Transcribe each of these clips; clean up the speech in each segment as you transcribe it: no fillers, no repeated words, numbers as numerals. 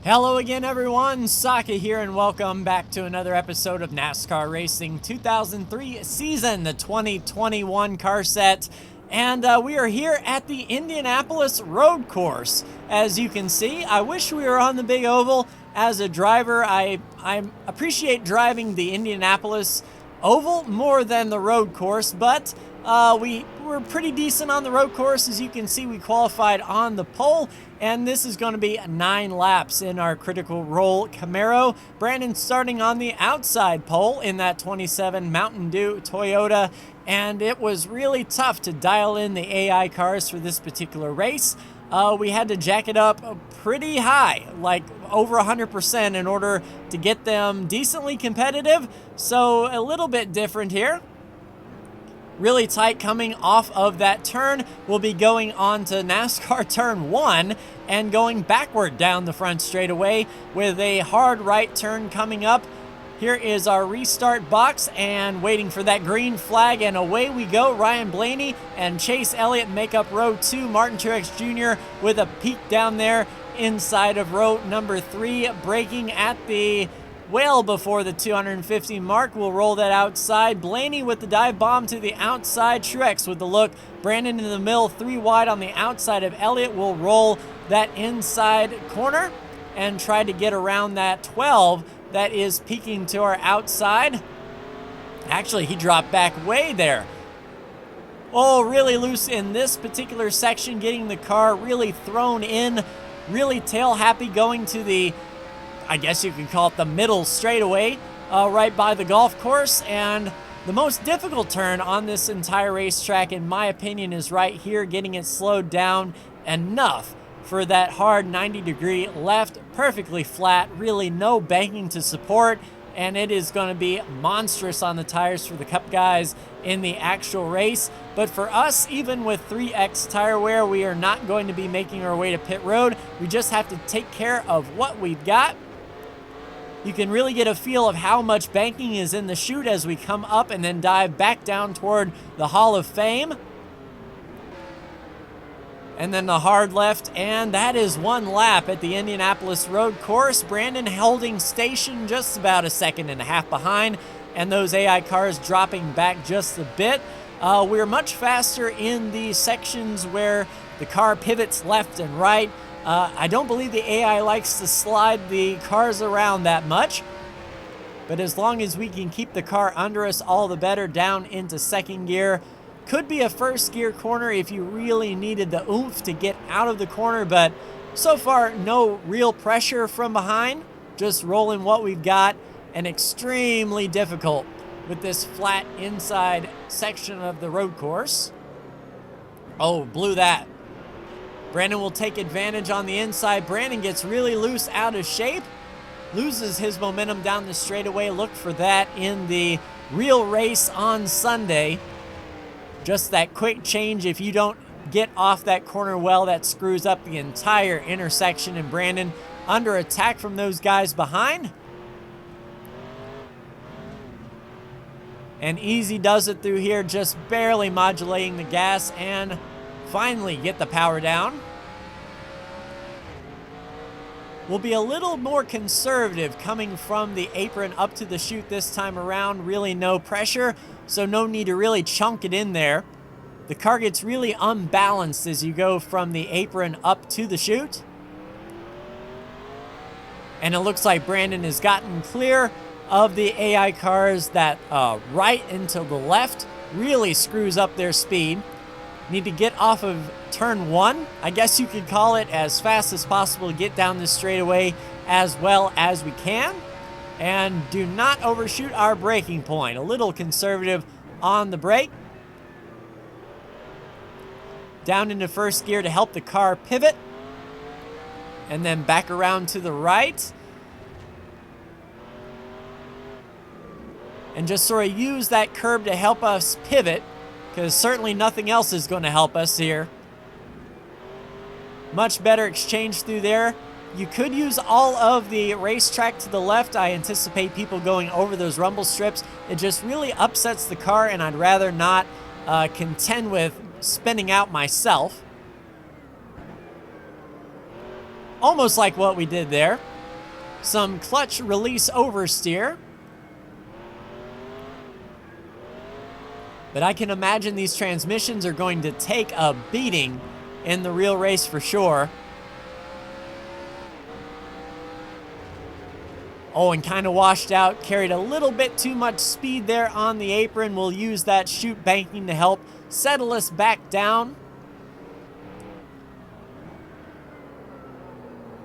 Hello again, everyone. Saka here, and welcome back to another episode of NASCAR Racing 2003 season, the 2021 car set. And we are here at the Indianapolis road course. As you can see, I wish we were on the big oval. As a driver, I appreciate driving the Indianapolis oval more than the road course, but we were pretty decent on the road course. As you can see, we qualified on the pole, and this is going to be 9 laps in our critical role Camaro. Brandon starting on the outside pole in that 27 Mountain Dew Toyota, and it was really tough to dial in the AI cars for this particular race. We had to jack it up pretty high, like over 100%, in order to get them decently competitive. So a little bit different here. Really tight coming off of that turn. We'll be going on to NASCAR turn 1 and going backward down the front straightaway with a hard right turn coming up. Here is our restart box and waiting for that green flag, and away we go. Ryan Blaney and Chase Elliott make up row 2. Martin Truex Jr. with a peak down there inside of row number 3, braking at the well before the 250 mark. We'll roll that outside. Blaney with the dive bomb to the outside. Truex with the look. Brandon in the middle, 3 wide on the outside of Elliott. We'll roll that inside corner and try to get around that 12 that is peeking to our outside. Actually, he dropped back way there. Oh, really loose in this particular section, getting the car really thrown in, really tail happy, going to the, I guess you could call it the middle straightaway, right by the golf course. And the most difficult turn on this entire racetrack, in my opinion, is right here, getting it slowed down enough for that hard 90-degree left, perfectly flat, really no banking to support, and it is going to be monstrous on the tires for the Cup guys in the actual race. But for us, even with 3X tire wear, we are not going to be making our way to pit road. We just have to take care of what we've got. You can really get a feel of how much banking is in the chute as we come up and then dive back down toward the Hall of Fame. And then the hard left, and that is 1 lap at the Indianapolis road course. Brandon holding station just about a second and a half behind, and those AI cars dropping back just a bit. We're much faster in the sections where the car pivots left and right. I don't believe the AI likes to slide the cars around that much, but as long as we can keep the car under us, all the better. Down into second gear. Could be a first gear corner if you really needed the oomph to get out of the corner, but so far no real pressure from behind, just rolling what we've got, and extremely difficult with this flat inside section of the road course. Oh, blew that. Brandon will take advantage on the inside. Brandon gets really loose, out of shape, loses his momentum down the straightaway. Look for that in the real race on Sunday. Just that quick change, if you don't get off that corner well, that screws up the entire intersection, and Brandon under attack from those guys behind. And Easy does it through here, just barely modulating the gas, and finally get the power down. We'll be a little more conservative coming from the apron up to the chute this time around. Really no pressure, so no need to really chunk it in there. The car gets really unbalanced as you go from the apron up to the chute. And it looks like Brandon has gotten clear of the AI cars. That right into the left really screws up their speed. Need to get off of turn 1, I guess you could call it, as fast as possible to get down this straightaway as well as we can. And do not overshoot our braking point. A little conservative on the brake. Down into first gear to help the car pivot. And then back around to the right. And just sort of use that curb to help us pivot, because certainly nothing else is going to help us here. Much better exchange through there. You could use all of the racetrack to the left. I anticipate people going over those rumble strips. It just really upsets the car, and I'd rather not contend with spinning out myself. Almost like what we did there. some clutch release oversteer. But I can imagine these transmissions are going to take a beating in the real race for sure. Oh, and kind of washed out, carried a little bit too much speed there on the apron. We'll use that chute banking to help settle us back down.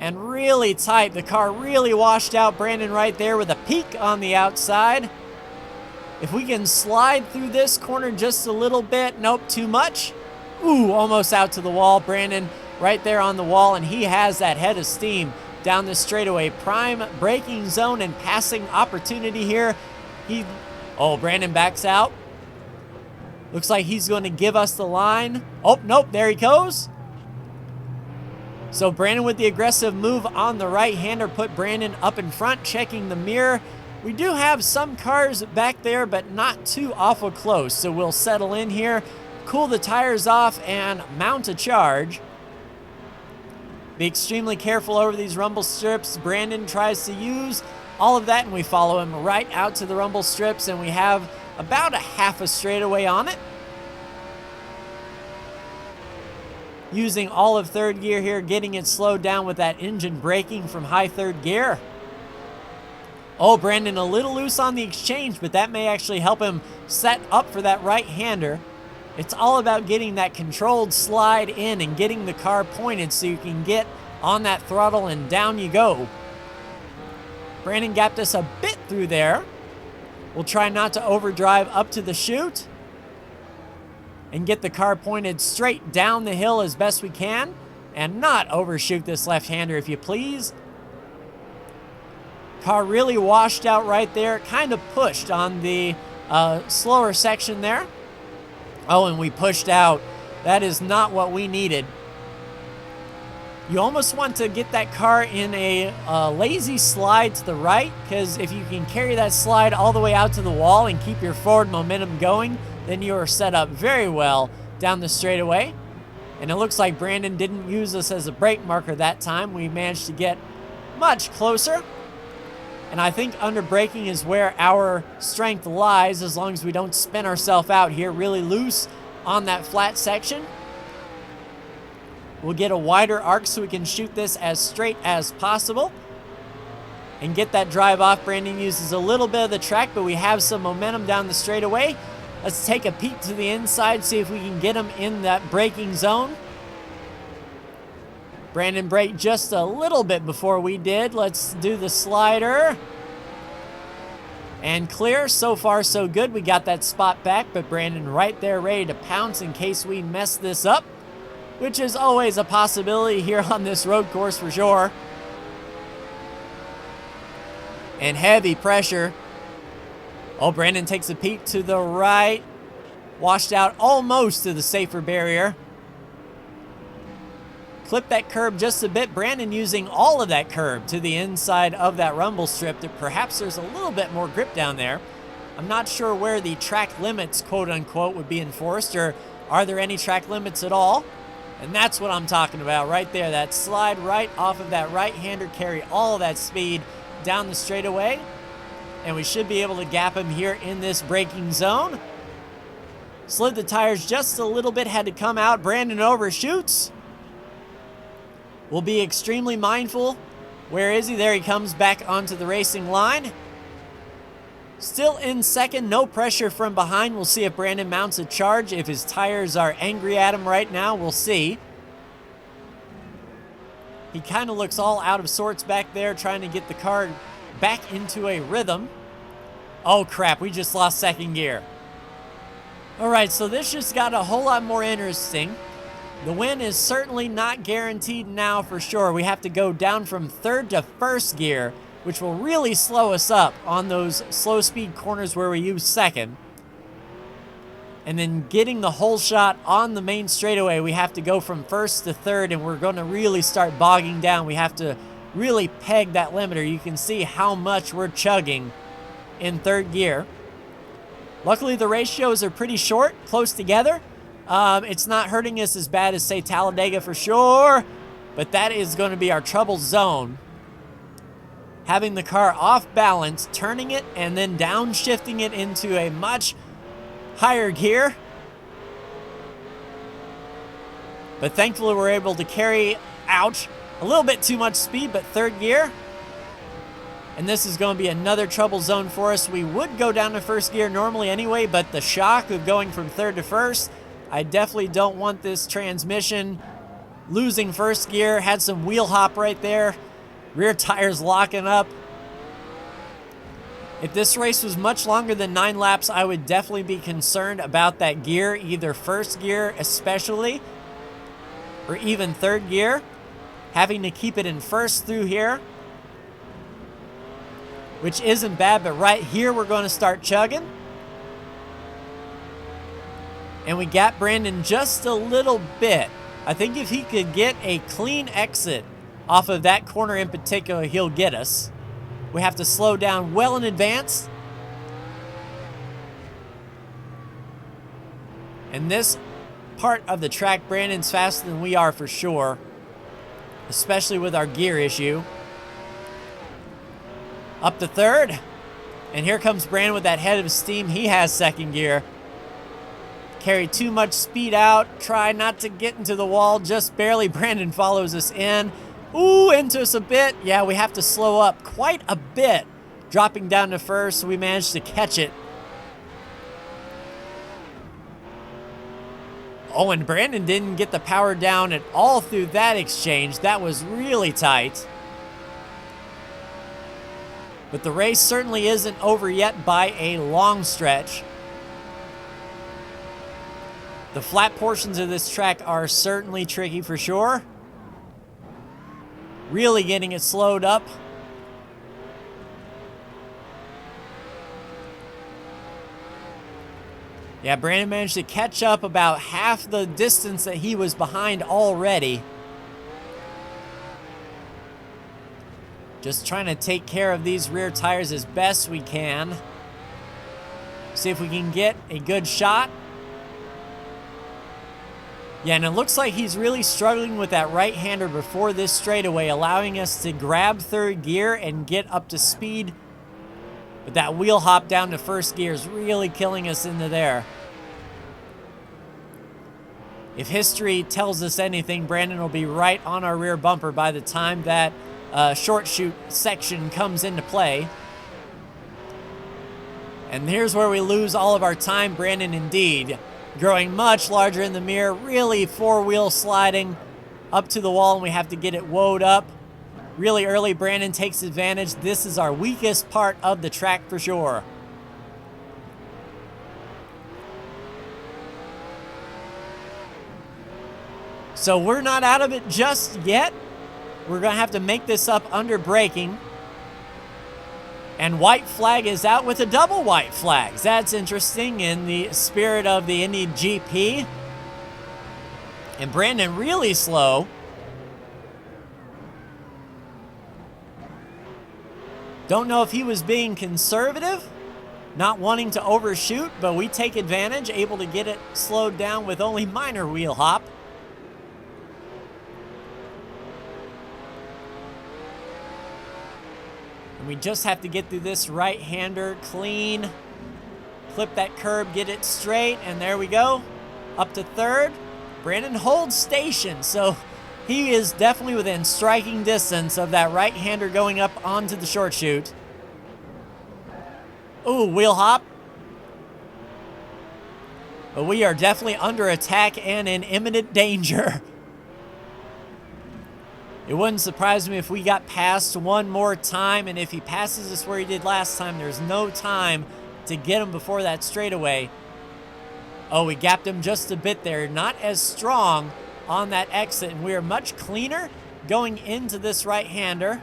And really tight, the car really washed out Brandon right there with a peak on the outside. If we can slide through this corner just a little bit, nope, too much. Ooh, almost out to the wall. Brandon right there on the wall, and he has that head of steam down the straightaway. Prime braking zone and passing opportunity here. Oh, Brandon backs out. Looks like he's going to give us the line. Oh, nope, there he goes. So Brandon with the aggressive move on the right-hander put Brandon up in front, checking the mirror. We do have some cars back there, but not too awful close. So we'll settle in here, cool the tires off, and mount a charge. Be extremely careful over these rumble strips. Brandon tries to use all of that, and we follow him right out to the rumble strips, and we have about a half a straightaway on it. Using all of third gear here, getting it slowed down with that engine braking from high third gear. Oh, Brandon a little loose on the exchange, but that may actually help him set up for that right-hander. It's all about getting that controlled slide in and getting the car pointed so you can get on that throttle and down you go. Brandon gapped us a bit through there. We'll try not to overdrive up to the chute and get the car pointed straight down the hill as best we can and not overshoot this left-hander, if you please. Car really washed out right there, kind of pushed on the slower section there. Oh, and we pushed out. That is not what we needed. You almost want to get that car in a lazy slide to the right, because if you can carry that slide all the way out to the wall and keep your forward momentum going, then you are set up very well down the straightaway. And it looks like Brandon didn't use us as a brake marker that time. We managed to get much closer. And I think under braking is where our strength lies, as long as we don't spin ourselves out here really loose on that flat section. We'll get a wider arc so we can shoot this as straight as possible and get that drive off. Brandon uses a little bit of the track, but we have some momentum down the straightaway. Let's take a peek to the inside, see if we can get him in that braking zone. Brandon braked just a little bit before we did. Let's do the slider. And clear. So far, so good. We got that spot back, but Brandon right there ready to pounce in case we mess this up, which is always a possibility here on this road course for sure. And heavy pressure. Oh, Brandon takes a peek to the right. Washed out almost to the safer barrier. Clip that curb just a bit. Brandon using all of that curb to the inside of that rumble strip. That perhaps there's a little bit more grip down there. I'm not sure where the track limits, quote unquote, would be enforced, or are there any track limits at all? And that's what I'm talking about right there. That slide right off of that right-hander, carry all of that speed down the straightaway. And we should be able to gap him here in this braking zone. Slid the tires just a little bit, had to come out. Brandon overshoots. We'll be extremely mindful. Where is he? There he comes back onto the racing line. Still in second, no pressure from behind. We'll see if Brandon mounts a charge. If his tires are angry at him right now, we'll see. He kind of looks all out of sorts back there, trying to get the car back into a rhythm. Oh crap, we just lost second gear. All right, so this just got a whole lot more interesting. The win is certainly not guaranteed now for sure. We have to go down from third to first gear, which will really slow us up on those slow speed corners where we use second. And then getting the whole shot on the main straightaway, we have to go from first to third, and we're going to really start bogging down. We have to really peg that limiter. You can see how much we're chugging in third gear. Luckily, the ratios are pretty short, close together. It's not hurting us as bad as, say, Talladega for sure, but that is going to be our trouble zone. having the car off balance, turning it, and then downshifting it into a much higher gear. But thankfully we're able to carry out a little bit too much speed, but third gear. And this is going to be another trouble zone for us. We would go down to first gear normally anyway, but the shock of going from third to first, I definitely don't want this transmission losing first gear. Had some wheel hop right there. Rear tires locking up. If this race was much longer than 9 laps, I would definitely be concerned about that gear, either first gear especially, or even third gear. Having to keep it in first through here, which isn't bad, but right here we're going to start chugging. And we got Brandon just a little bit. I think if he could get a clean exit off of that corner in particular, he'll get us. We have to slow down well in advance. And this part of the track, Brandon's faster than we are for sure, especially with our gear issue. Up to third. And here comes Brandon with that head of steam. He has second gear. Carry too much speed out. Try not to get into the wall. Just barely. Brandon follows us in. Ooh, into us a bit. Yeah, we have to slow up quite a bit. Dropping down to first, so we managed to catch it. Oh, and Brandon didn't get the power down at all through that exchange. That was really tight. But the race certainly isn't over yet by a long stretch. The flat portions of this track are certainly tricky for sure. Really getting it slowed up. Yeah, Brandon managed to catch up about half the distance that he was behind already. Just trying to take care of these rear tires as best we can. See if we can get a good shot. Yeah, and it looks like he's really struggling with that right-hander before this straightaway, allowing us to grab third gear and get up to speed. But that wheel hop down to first gear is really killing us into there. If history tells us anything, Brandon will be right on our rear bumper by the time that short chute section comes into play. And here's where we lose all of our time. Brandon indeed growing much larger in the mirror, really four-wheel sliding up to the wall, and we have to get it woed up. Really early, Brandon takes advantage. This is our weakest part of the track for sure. So we're not out of it just yet. We're going to have to make this up under braking. And white flag is out with a double white flags. That's interesting in the spirit of the Indy GP. And Brandon really slow. Don't know if he was being conservative, not wanting to overshoot, but we take advantage, able to get it slowed down with only minor wheel hop. And we just have to get through this right-hander clean. Clip that curb, get it straight, and there we go. Up to third. Brandon holds station, so he is definitely within striking distance of that right-hander going up onto the short chute. Ooh, wheel hop. But we are definitely under attack and in imminent danger. It wouldn't surprise me if we got past one more time, and if he passes us where he did last time, there's no time to get him before that straightaway. Oh, we gapped him just a bit there. Not as strong on that exit, and we are much cleaner going into this right-hander.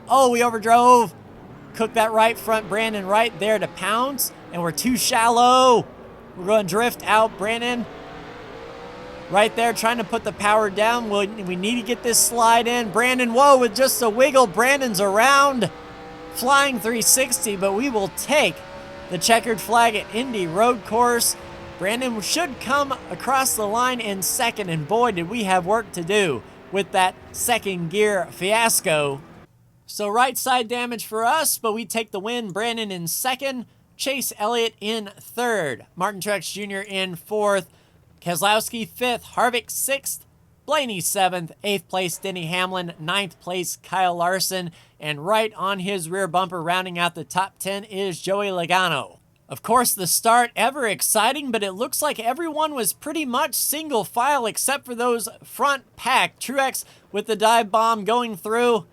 Oh, we overdrove. Cooked that right front, Brandon right there to pounce, and we're too shallow. We're going to drift out, Brandon. Right there, trying to put the power down. We need to get this slide in. Brandon, whoa, with just a wiggle. Brandon's around. Flying 360, but we will take the checkered flag at Indy Road Course. Brandon should come across the line in second, and boy, did we have work to do with that second gear fiasco. So right side damage for us, but we take the win. Brandon in second, Chase Elliott in third, Martin Truex Jr. in fourth, Keselowski fifth, Harvick sixth, Blaney 7th, 8th place Denny Hamlin, 9th place Kyle Larson, and right on his rear bumper rounding out the top 10 is Joey Logano. Of course, the start ever exciting, but it looks like everyone was pretty much single file except for those front pack. Truex with the dive bomb going through,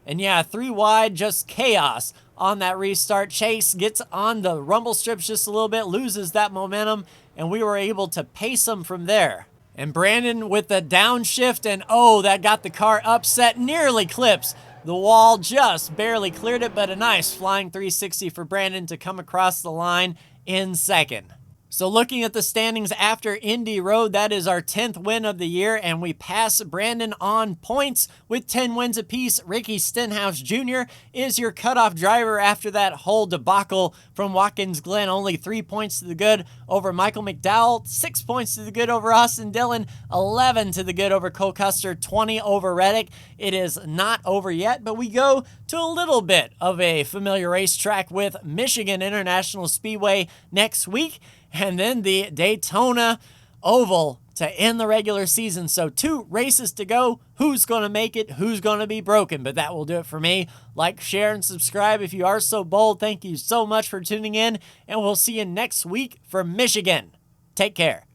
and yeah, 3 wide, just chaos on that restart. Chase gets on the rumble strips just a little bit, loses that momentum, and we were able to pace him from there. And Brandon with the downshift, and oh, that got the car upset, nearly clips the wall, just barely cleared it, but a nice flying 360 for Brandon to come across the line in second. So looking at the standings after Indy Road, that is our 10th win of the year, and we pass Brandon on points with 10 wins apiece. Ricky Stenhouse Jr. is your cutoff driver after that whole debacle from Watkins Glen. Only 3 points to the good over Michael McDowell, 6 points to the good over Austin Dillon, 11 to the good over Cole Custer, 20 over Reddick. It is not over yet, but we go to a little bit of a familiar racetrack with Michigan International Speedway next week, and then the Daytona Oval to end the regular season. So 2 races to go. Who's going to make it? Who's going to be broken? But that will do it for me. Like, share, and subscribe if you are so bold. Thank you so much for tuning in, and we'll see you next week for Michigan. Take care.